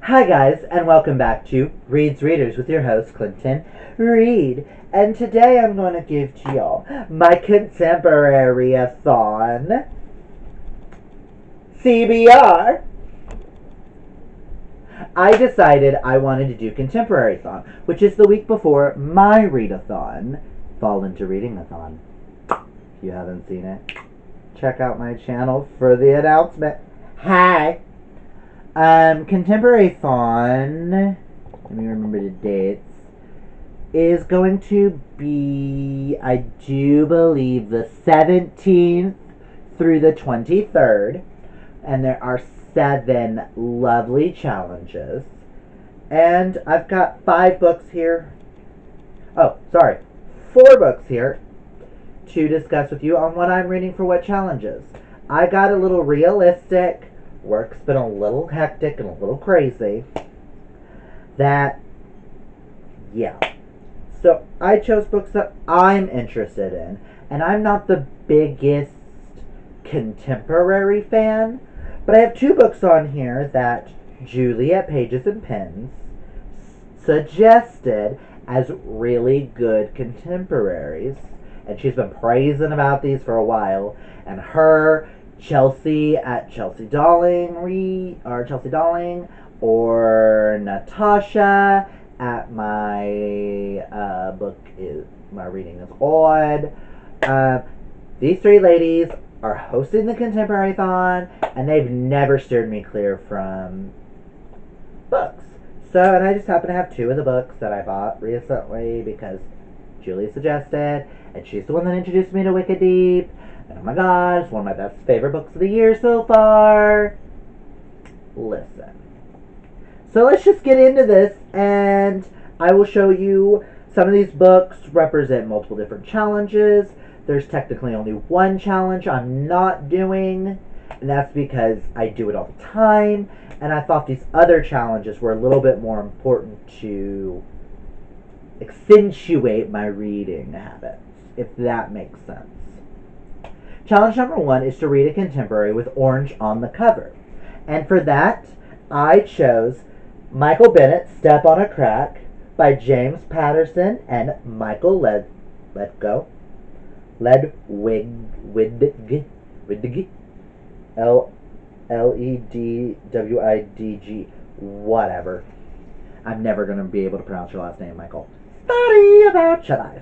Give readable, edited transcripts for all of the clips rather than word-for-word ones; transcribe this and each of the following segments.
Hi guys, and welcome back to Reed's Readers with your host, Clinton Reed. And today I'm going to give to y'all my Contemporary-A-thon TBR. I decided I wanted to do Contemporary-A-thon, which is the week before my Readathon, Fall into Reading-A-thon. If you haven't seen it, check out my channel for the announcement. Hi! Contemporary-A-thon, let me remember the dates, is going to be, I do believe, the 17th through the 23rd. And there are 7 lovely challenges. And I've got 5 books here. 4 books here to discuss with you on what I'm reading for what challenges. I got a little realistic. Work's been a little hectic and a little crazy. So I chose books that I'm interested in. And I'm not the biggest contemporary fan, but I have 2 books on here that Julie at Pages and Pens suggested as really good contemporaries. And she's been praising about these for a while. And her, Chelsea at Chelsea Darling, or Natasha at my my reading is odd. These 3 ladies are hosting the Contemporary-A-thon, and they've never steered me clear from books. And I just happen to have 2 of the books that I bought recently because Julie suggested, and she's the one that introduced me to Wicked Deep. And oh my god, it's one of my best favorite books of the year so far. Listen. So let's just get into this, and I will show you some of these books represent multiple different challenges. There's technically only one challenge I'm not doing, and that's because I do it all the time, and I thought these other challenges were a little bit more important to accentuate my reading habits, if that makes sense. Challenge number 1 is to read a contemporary with orange on the cover. And for that, I chose Michael Bennett's Step on a Crack by James Patterson and Michael Ledwidg, Ledwidg, whatever. I'm never going to be able to pronounce your last name, Michael. Study about your life.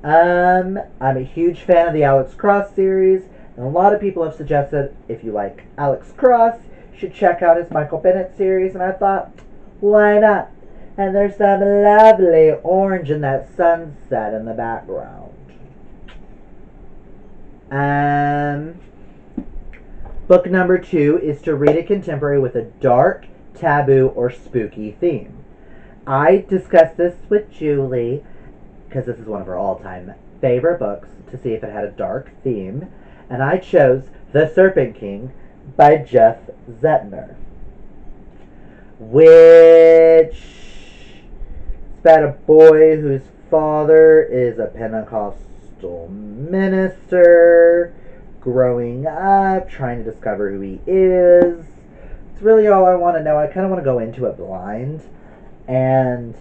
I'm a huge fan of the Alex Cross series, and a lot of people have suggested if you like Alex Cross, you should check out his Michael Bennett series, and I thought, why not? And there's some lovely orange in that sunset in the background. Book number 2 is to read a contemporary with a dark, taboo, or spooky theme. I discussed this with Julie, because this is one of her all-time favorite books, to see if it had a dark theme, and I chose The Serpent King by Jeff Zettner, which is about a boy whose father is a Pentecostal minister, growing up, trying to discover who he is. It's really all I want to know. I kind of want to go into it blind, and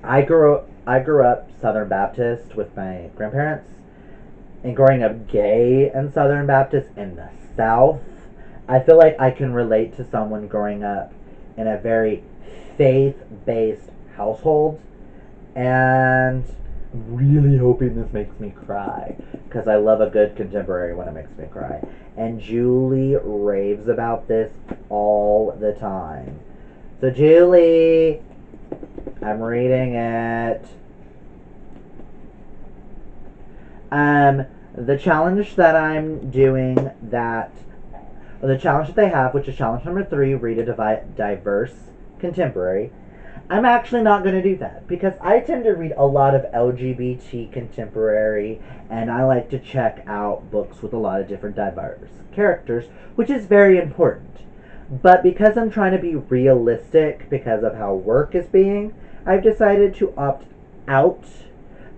I grew up Southern Baptist with my grandparents, and growing up gay and Southern Baptist in the South, I feel like I can relate to someone growing up in a very faith-based household, and I'm really hoping this makes me cry, because I love a good contemporary when it makes me cry. And Julie raves about this all the time. So Julie, I'm reading it. The challenge that I'm doing the challenge that they have, which is challenge number 3, read a diverse contemporary. I'm actually not going to do that, because I tend to read a lot of LGBT contemporary, and I like to check out books with a lot of different diverse characters, which is very important. But because I'm trying to be realistic because of how work is being, I've decided to opt out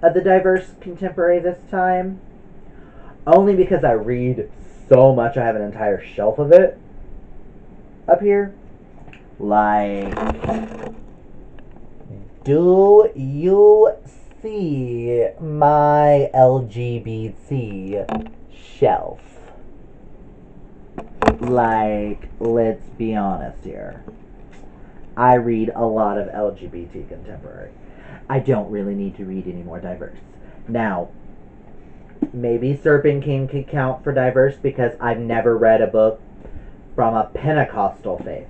of the diverse contemporary this time. Only because I read so much, I have an entire shelf of it up here. Like, do you see my LGBT shelf? Like, let's be honest here. I read a lot of LGBT contemporary. I don't really need to read any more diverse. Now, maybe Serpent King could count for diverse because I've never read a book from a Pentecostal faith.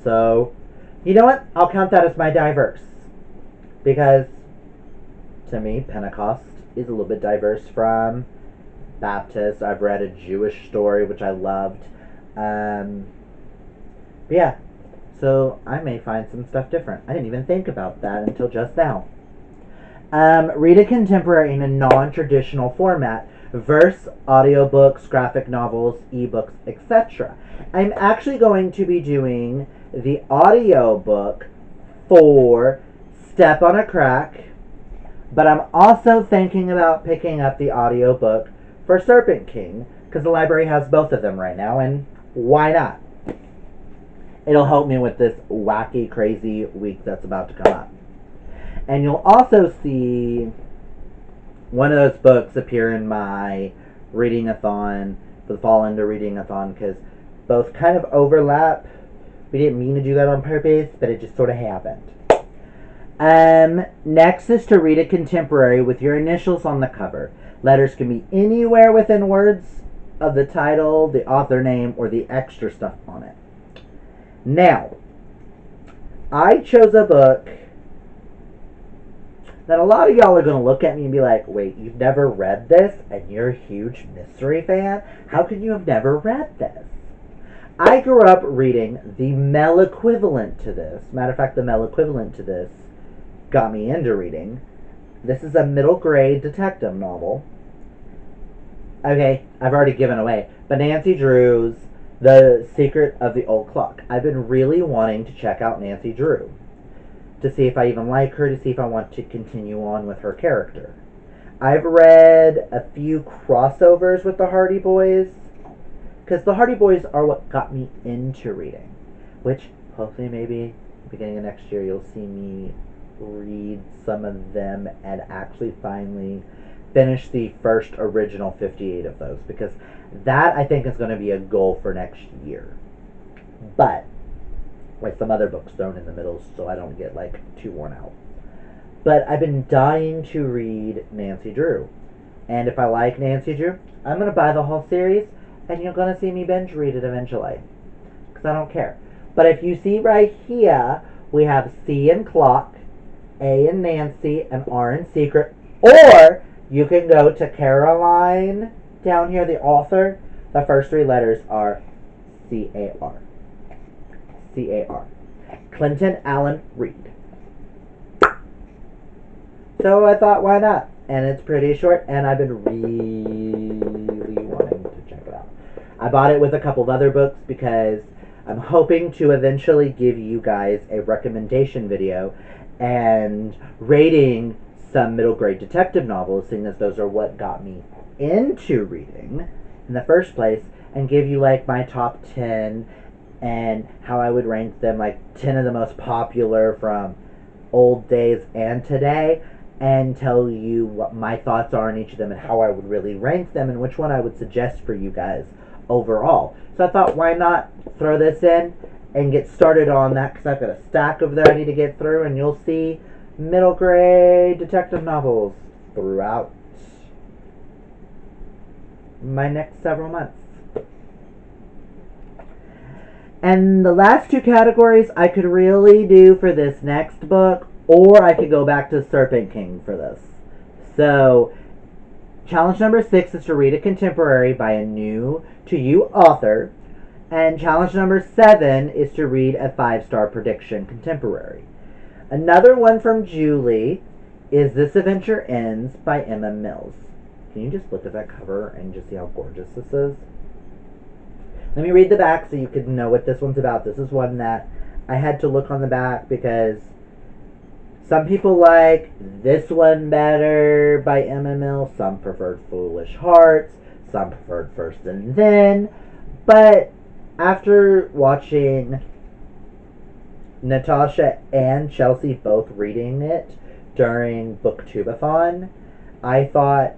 So, you know what? I'll count that as my diverse. Because, to me, Pentecost is a little bit diverse from Baptist. I've read a Jewish story, which I loved. But yeah, so I may find some stuff different. I didn't even think about that until just now. Read a contemporary in a non-traditional format. Verse, audiobooks, graphic novels, ebooks, etc. I'm actually going to be doing the audiobook for Step on a Crack, but I'm also thinking about picking up the audiobook for Serpent King, because the library has both of them right now, and why not? It'll help me with this wacky, crazy week that's about to come up. And you'll also see one of those books appear in my reading-a-thon, for the fall into reading-a-thon, because both kind of overlap. We didn't mean to do that on purpose, but it just sort of happened. Next is to read a contemporary with your initials on the cover. Letters can be anywhere within words of the title, the author name, or the extra stuff on it. Now, I chose a book that a lot of y'all are going to look at me and be like, wait, you've never read this and you're a huge mystery fan? How could you have never read this? I grew up reading the male equivalent to this. Matter of fact, the male equivalent to this got me into reading. This is a middle grade detective novel. Okay, I've already given away. But Nancy Drew's The Secret of the Old Clock. I've been really wanting to check out Nancy Drew, to see if I even like her, to see if I want to continue on with her character. I've read a few crossovers with the Hardy Boys, because the Hardy Boys are what got me into reading, which hopefully maybe beginning of next year you'll see me read some of them and actually finally finish the first original 58 of those, because that I think is going to be a goal for next year. But with some other books thrown in the middle so I don't get like too worn out. But I've been dying to read Nancy Drew. And if I like Nancy Drew, I'm going to buy the whole series and you're going to see me binge read it eventually. Because I don't care. But if you see right here, we have C in clock, A in Nancy, and R in secret. Or you can go to Caroline down here, the author. The first three letters are C-A-R. C-A-R. Clinton Allen Reed. So I thought, why not? And it's pretty short, and I've been really wanting to check it out. I bought it with a couple of other books because I'm hoping to eventually give you guys a recommendation video and rating some middle grade detective novels, seeing as those are what got me into reading in the first place, and give you like my top 10 and how I would rank them, like 10 of the most popular from old days and today, and tell you what my thoughts are on each of them and how I would really rank them and which one I would suggest for you guys overall. So I thought, why not throw this in and get started on that, because I've got a stack over there I need to get through, and you'll see middle grade detective novels throughout my next several months. And the last two categories I could really do for this next book, or I could go back to Serpent King for this. So, challenge number 6 is to read a contemporary by a new to you author. And challenge number 7 is to read a 5-star prediction contemporary. Another one from Julie is This Adventure Ends by Emma Mills. Can you just look at that cover and just see how gorgeous this is? Let me read the back so you can know what this one's about. This is one that I had to look on the back because some people like this one better by Emma Mills. Some preferred Foolish Hearts. Some preferred First and Then. But after watching Natasha and Chelsea both reading it during Booktubeathon, I thought,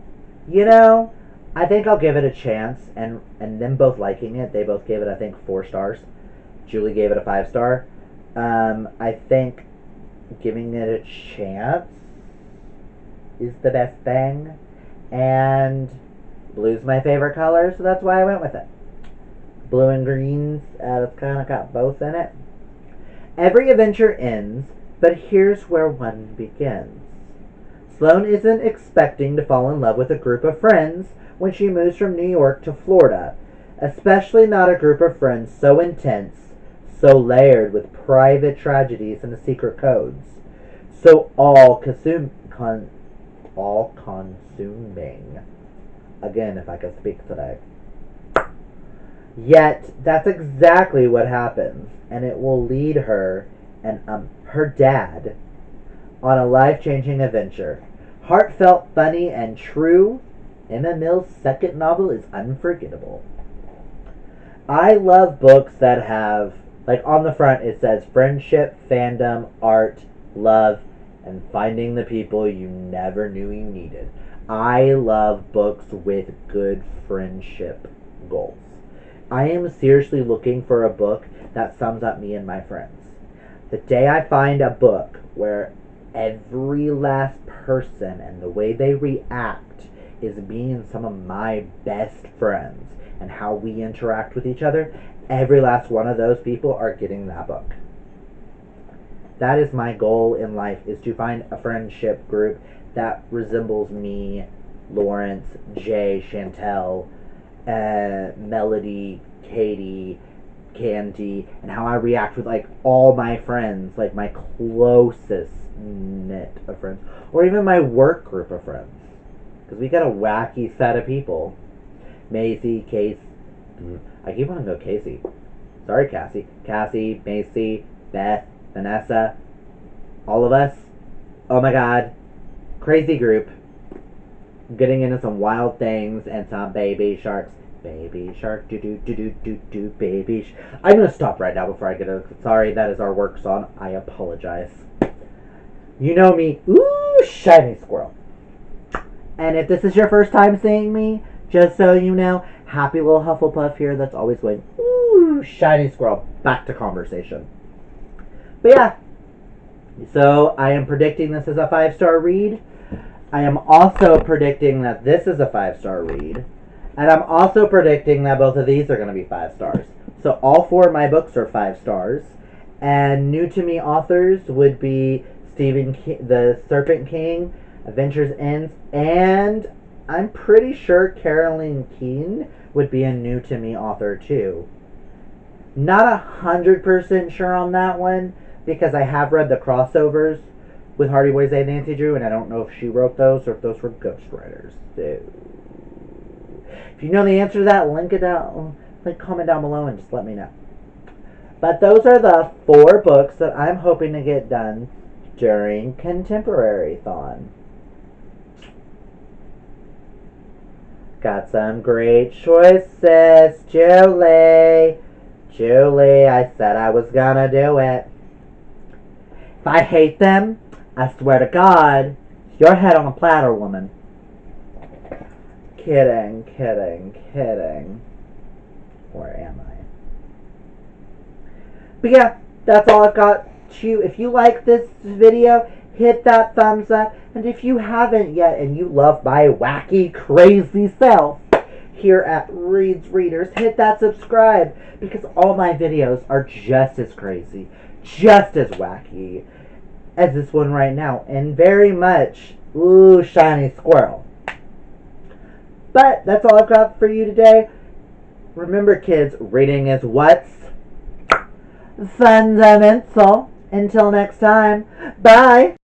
you know, I think I'll give it a chance. And them both liking it, they both gave it, I think, 4 stars. Julie gave it a 5 star. I think giving it a chance is the best thing. And blue's my favorite color, so that's why I went with it. Blue and greens, it's kind of got both in it. Every adventure ends, but here's where one begins. Sloane isn't expecting to fall in love with a group of friends when she moves from New York to Florida, especially not a group of friends so intense, so layered with private tragedies and secret codes, so all-consuming. Again, if I could speak today. Yet, that's exactly what happens, and it will lead her and her dad on a life-changing adventure. Heartfelt, funny, and true, Emma Mill's second novel is unforgettable. I love books that have, like on the front it says friendship, fandom, art, love, and finding the people you never knew you needed. I love books with good friendship goals. I am seriously looking for a book that sums up me and my friends. The day I find a book where every last person and the way they react is me and some of my best friends and how we interact with each other, every last one of those people are getting that book. That is my goal in life, is to find a friendship group that resembles me, Lawrence, Jay, Chantel, Melody, Katie, Candy, and how I react with like all my friends, like my closest knit of friends, or even my work group of friends, because we got a wacky set of people. Macy, Case, I keep wanting to go Casey. Sorry, Cassie, Macy, Beth, Vanessa, all of us. Oh my God, crazy group. Getting into some wild things and some baby sharks. Baby shark, do do do do do do baby. I'm gonna stop right now before I get a. Sorry, that is our work song. I apologize. You know me. Ooh, shiny squirrel. And if this is your first time seeing me, just so you know, happy little Hufflepuff here that's always going, ooh, shiny squirrel. Back to conversation. But yeah, so I am predicting this is a 5-star read. I am also predicting that this is a 5-star read. And I'm also predicting that both of these are going to be 5 stars. So all 4 of my books are 5 stars. And new to me authors would be Stephen King, The Serpent King, Adventures Ends, and I'm pretty sure Caroline Keene would be a new to me author too. Not 100% sure on that one, because I have read the crossovers with Hardy Boys and Nancy Drew, and I don't know if she wrote those or if those were ghostwriters. So if you know the answer to that, link it down, comment down below and just let me know. But those are the 4 books that I'm hoping to get done during Contemporary-A-thon. Got some great choices, Julie. I said I was gonna do it. If I hate them, I swear to God, your head on a platter, woman. Kidding. Where am I? But yeah, that's all I've got to you. If you like this video, hit that thumbs up. And if you haven't yet and you love my wacky, crazy self here at Reads Readers, hit that subscribe, because all my videos are just as crazy, just as wacky as this one right now, and very much, ooh, shiny squirrel. But that's all I've got for you today. Remember, kids, reading is what's fundamental. Until next time, bye.